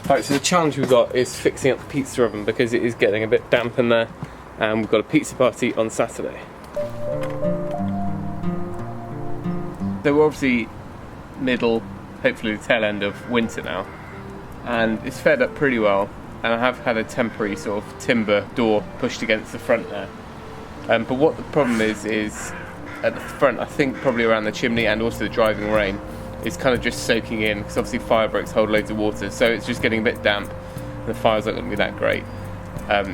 Right, so the challenge we've got is fixing up the pizza oven because it is getting a bit damp in there, and we've got a pizza party on Saturday. So we're obviously middle, hopefully the tail end of winter now, and it's fed up pretty well, and I have had a temporary sort of timber door pushed against the front there. But what the problem is at the front, I think probably around the chimney and also the driving rain, it's kind of just soaking in, because obviously fire breaks hold loads of water, so it's just getting a bit damp. The fire's not going to be that great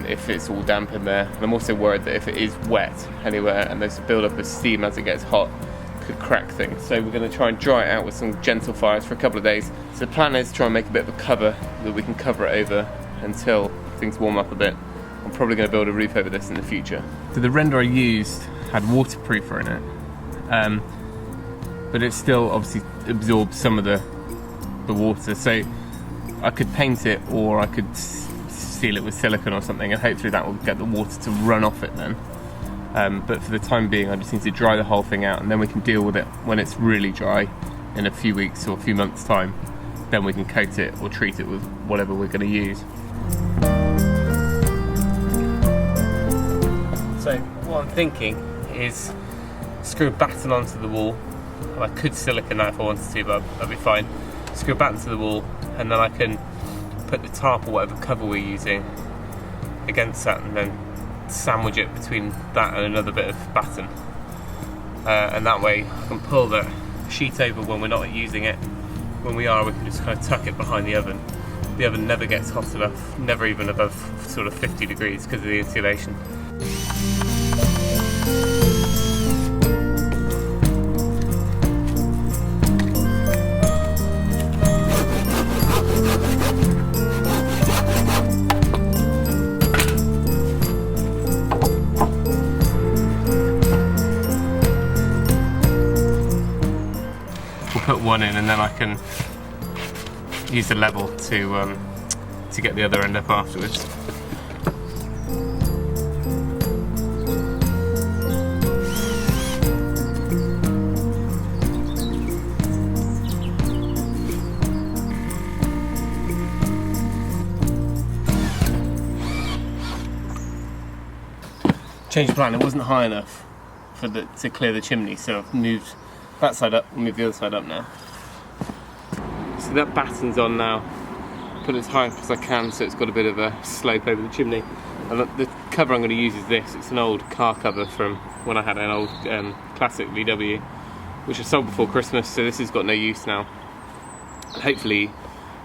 if it's all damp in there. And I'm also worried that if it is wet anywhere and there's a build-up of steam as it gets hot, it could crack things. So we're going to try and dry it out with some gentle fires for a couple of days. So the plan is to try and make a bit of a cover that we can cover it over until things warm up a bit. I'm probably going to build a roof over this in the future. So the render I used had waterproofer in it. But it still obviously absorbs some of the water, so I could paint it or I could seal it with silicone or something, and hopefully that will get the water to run off it then. But for the time being I just need to dry the whole thing out, and then we can deal with it when it's really dry in a few weeks or a few months time. Then we can coat it or treat it with whatever we're going to use. So what I'm thinking is screw a batten onto the wall. I could silicone that if I wanted to, but that'd be fine. Screw a batten to the wall, and then I can put the tarp or whatever cover we're using against that, and then sandwich it between that and another bit of batten. And that way I can pull the sheet over when we're not using it. When we are, we can just kind of tuck it behind the oven. The oven never gets hot enough, never even above sort of 50 degrees because of the insulation. Put one in, and then I can use the level to get the other end up afterwards. Change of plan, it wasn't high enough to clear the chimney, so I've moved that side up, we'll move the other side up now. So that batten's on now. Put it as high up as I can so it's got a bit of a slope over the chimney. And the cover I'm going to use is this. It's an old car cover from when I had an old classic VW, which I sold before Christmas, so this has got no use now. And hopefully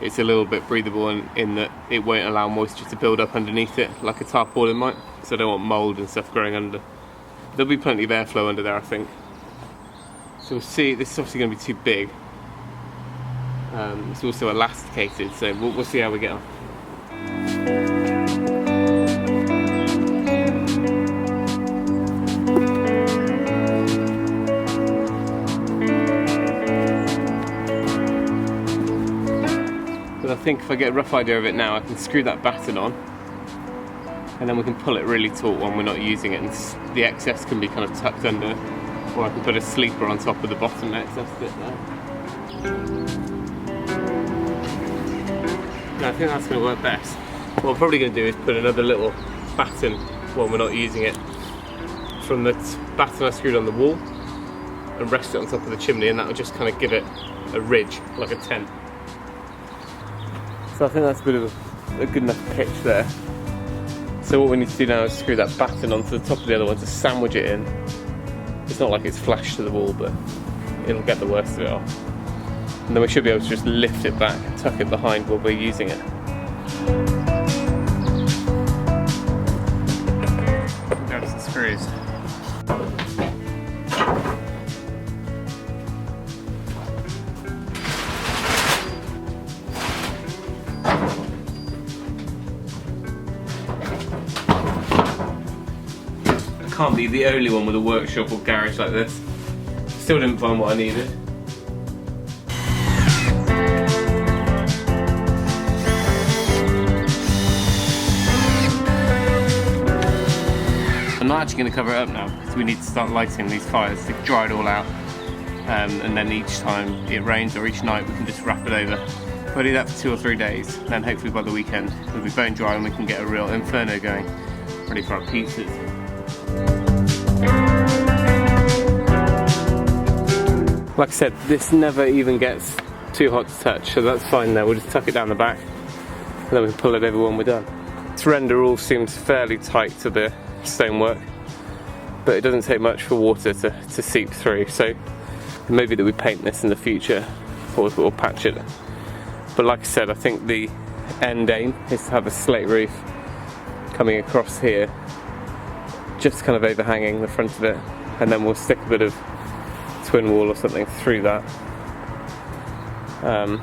it's a little bit breathable in that it won't allow moisture to build up underneath it like a tarpaulin might, so I don't want mould and stuff growing under. There'll be plenty of airflow under there, I think. So we'll see. This is obviously going to be too big. It's also elasticated, so we'll see how we get on. But I think if I get a rough idea of it now, I can screw that batten on, and then we can pull it really taut when we're not using it, and the excess can be kind of tucked under. Or I can put a sleeper on top of the bottom excess bit there. No, I think that's going to work best. What I'm probably going to do is put another little batten when we're not using it from the batten I screwed on the wall and rest it on top of the chimney, and that will just kind of give it a ridge, like a tent. So I think that's a bit of a good enough pitch there. So what we need to do now is screw that batten onto the top of the other one to sandwich it in. It's not like it's flashed to the wall, but it'll get the worst of it off. And then we should be able to just lift it back and tuck it behind while we're using it. Grab some screws. Can't be the only one with a workshop or garage like this. Still didn't find what I needed. I'm not actually going to cover it up now because we need to start lighting these fires to dry it all out, and then each time it rains or each night we can just wrap it over We'll do that for 2 or 3 days, then hopefully by the weekend we'll be bone dry and we can get a real inferno going, ready for our pizzas. Like I said, this never even gets too hot to touch, so that's fine there. We'll just tuck it down the back and then we can pull it over when we're done. This render all seems fairly tight to the stonework, but it doesn't take much for water to seep through, so maybe that we paint this in the future or we'll patch it. But like I said, I think the end aim is to have a slate roof coming across here, just kind of overhanging the front of it, and then we'll stick a bit of twin wall or something through that. But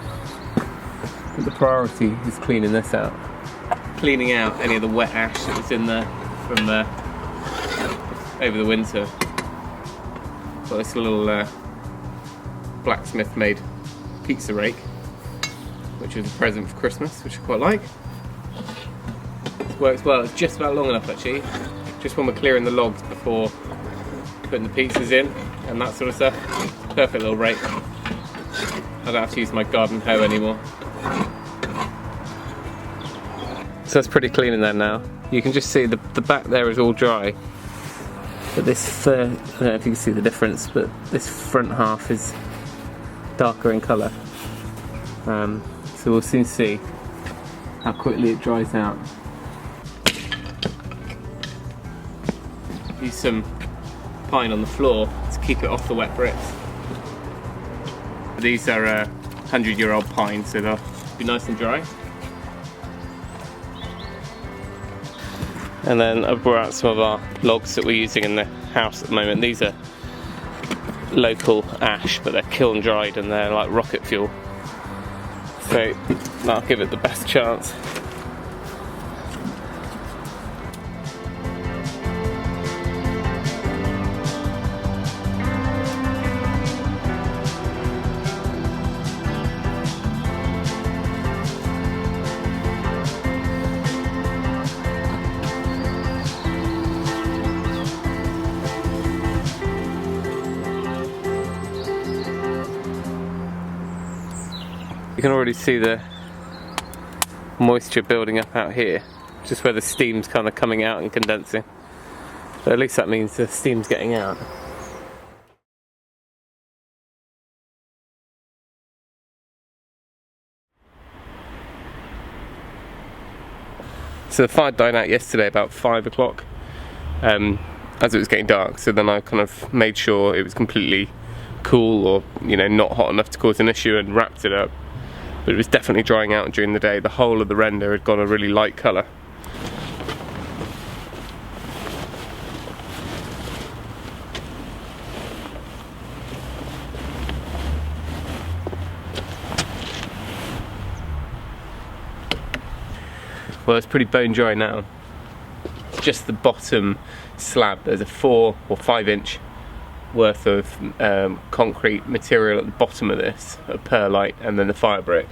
the priority is cleaning this out. Cleaning out any of the wet ash that was in there from over the winter. Got this little blacksmith made pizza rake, which was a present for Christmas, which I quite like. This works well, it's just about long enough actually, just when we're clearing the logs before putting the pizzas in and that sort of stuff. Perfect little rake. I don't have to use my garden hoe anymore. So that's pretty clean in there now. You can just see the back there is all dry, but this, I don't know if you can see the difference, but this front half is darker in colour. So we'll soon see how quickly it dries out. Use some pine on the floor to keep it off the wet bricks. These are 100-year-old pine, so they'll be nice and dry. And then I've brought out some of our logs that we're using in the house at the moment. These are local ash, but they're kiln dried and they're like rocket fuel. So I'll give it the best chance. You can already see the moisture building up out here, just where the steam's kind of coming out and condensing. But at least that means the steam's getting out. So the fire died out yesterday about 5 o'clock as it was getting dark, so then I kind of made sure it was completely cool, or not hot enough to cause an issue, and wrapped it up. But it was definitely drying out during the day. The whole of the render had gone a really light colour. Well, it's pretty bone dry now. It's just the bottom slab. There's a 4 or 5 inch worth of concrete material at the bottom of this, a perlite, and then the fire brick.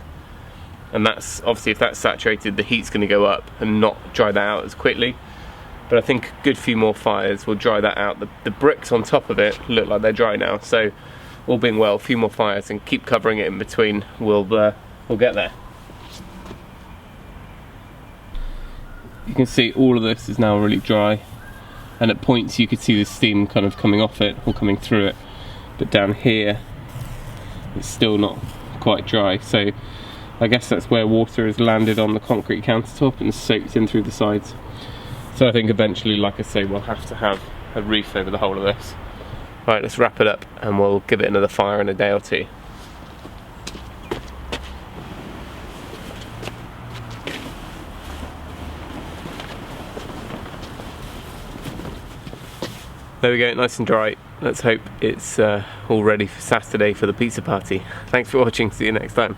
And that's obviously, if that's saturated, the heat's going to go up and not dry that out as quickly. But I think a good few more fires will dry that out. The bricks on top of it look like they're dry now, so all being well, a few more fires and keep covering it in between, we'll get there. You can see all of this is now really dry, and at points you could see the steam kind of coming off it or coming through it, but down here it's still not quite dry. So I guess that's where water has landed on the concrete countertop and soaked in through the sides. So I think eventually, like I say, we'll have to have a roof over the whole of this. Right, let's wrap it up and we'll give it another fire in a day or two. There we go, nice and dry. Let's hope it's all ready for Saturday for the pizza party. Thanks for watching, see you next time.